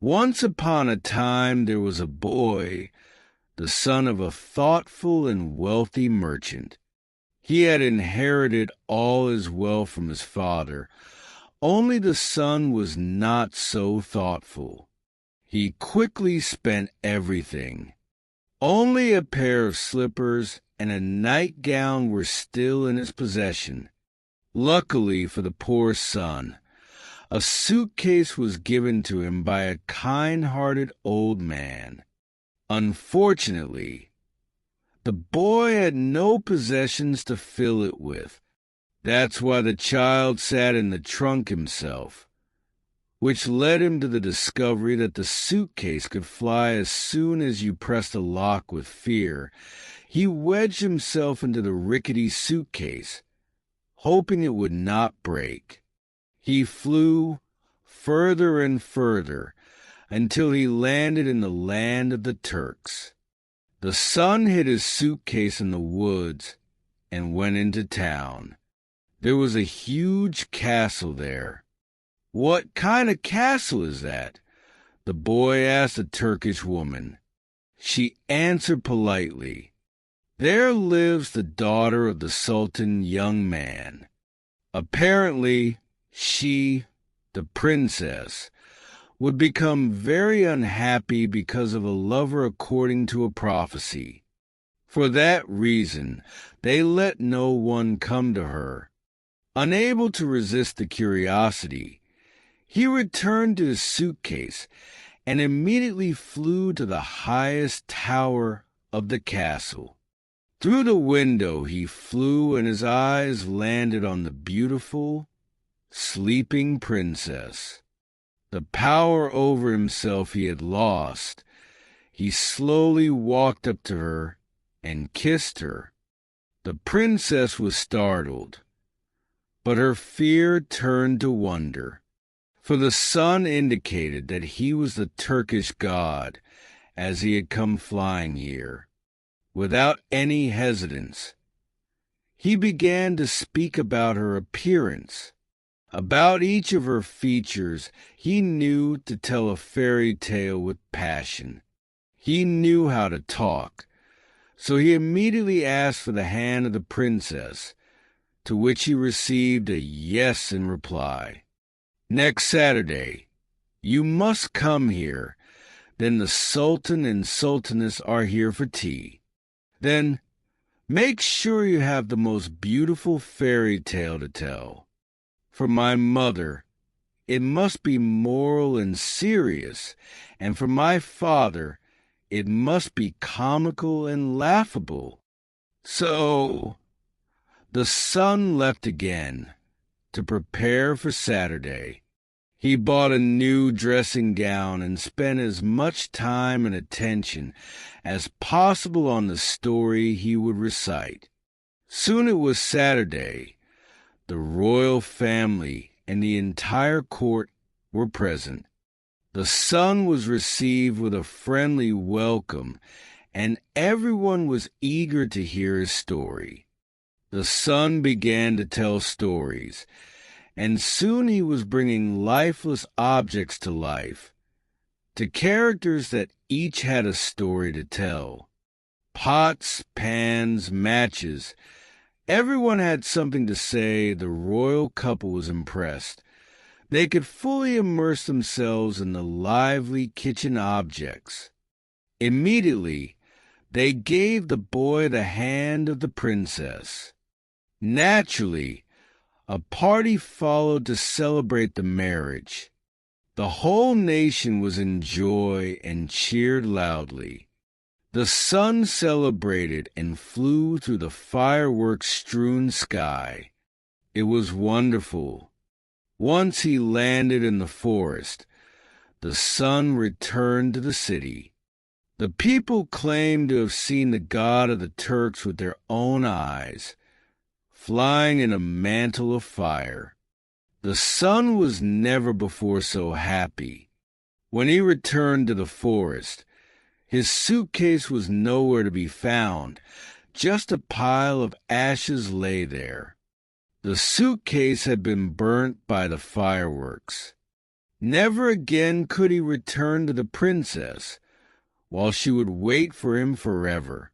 Once upon a time there was a boy, the son of a thoughtful and wealthy merchant. He had inherited all his wealth from his father, only the son was not so thoughtful. He quickly spent everything. Only a pair of slippers and a nightgown were still in his possession. Luckily for the poor son, a suitcase was given to him by a kind-hearted old man. Unfortunately, the boy had no possessions to fill it with. That's why the child sat in the trunk himself, which led him to the discovery that the suitcase could fly as soon as you pressed a lock with fear. He wedged himself into the rickety suitcase, hoping it would not break. He flew further and further until he landed in the land of the Turks. The son hid his suitcase in the woods and went into town. There was a huge castle there. "What kind of castle is that?" the boy asked a Turkish woman. She answered politely, "There lives the daughter of the Sultan young man. Apparently, she, the princess, would become very unhappy because of a lover according to a prophecy. For that reason, they let no one come to her." Unable to resist the curiosity, he returned to his suitcase and immediately flew to the highest tower of the castle. Through the window he flew, and his eyes landed on the beautiful, sleeping princess. The power over himself he had lost. He slowly walked up to her and kissed her. The princess was startled, but her fear turned to wonder, for the sun indicated that he was the Turkish god, as he had come flying here. Without any hesitance, he began to speak about her appearance. About each of her features he knew to tell a fairy tale with passion. He knew how to talk, so he immediately asked for the hand of the princess, to which he received a yes in reply. "Next Saturday, you must come here. Then the Sultan and Sultaness are here for tea. Then make sure you have the most beautiful fairy tale to tell. For my mother, it must be moral and serious, and for my father, it must be comical and laughable." So the son left again to prepare for Saturday. He bought a new dressing gown and spent as much time and attention as possible on the story he would recite. Soon it was Saturday. The royal family and the entire court were present. The son was received with a friendly welcome, and everyone was eager to hear his story. The son began to tell stories, and soon he was bringing lifeless objects to life, to characters that each had a story to tell. Pots, pans, matches. Everyone had something to say. The royal couple was impressed. They could fully immerse themselves in the lively kitchen objects. Immediately, they gave the boy the hand of the princess. Naturally, a party followed to celebrate the marriage. The whole nation was in joy and cheered loudly. The sun celebrated and flew through the fireworks-strewn sky. It was wonderful. Once he landed in the forest, the sun returned to the city. The people claimed to have seen the god of the Turks with their own eyes, flying in a mantle of fire. The sun was never before so happy. When he returned to the forest, his suitcase was nowhere to be found. Just a pile of ashes lay there. The suitcase had been burnt by the fireworks. Never again could he return to the princess, while she would wait for him forever.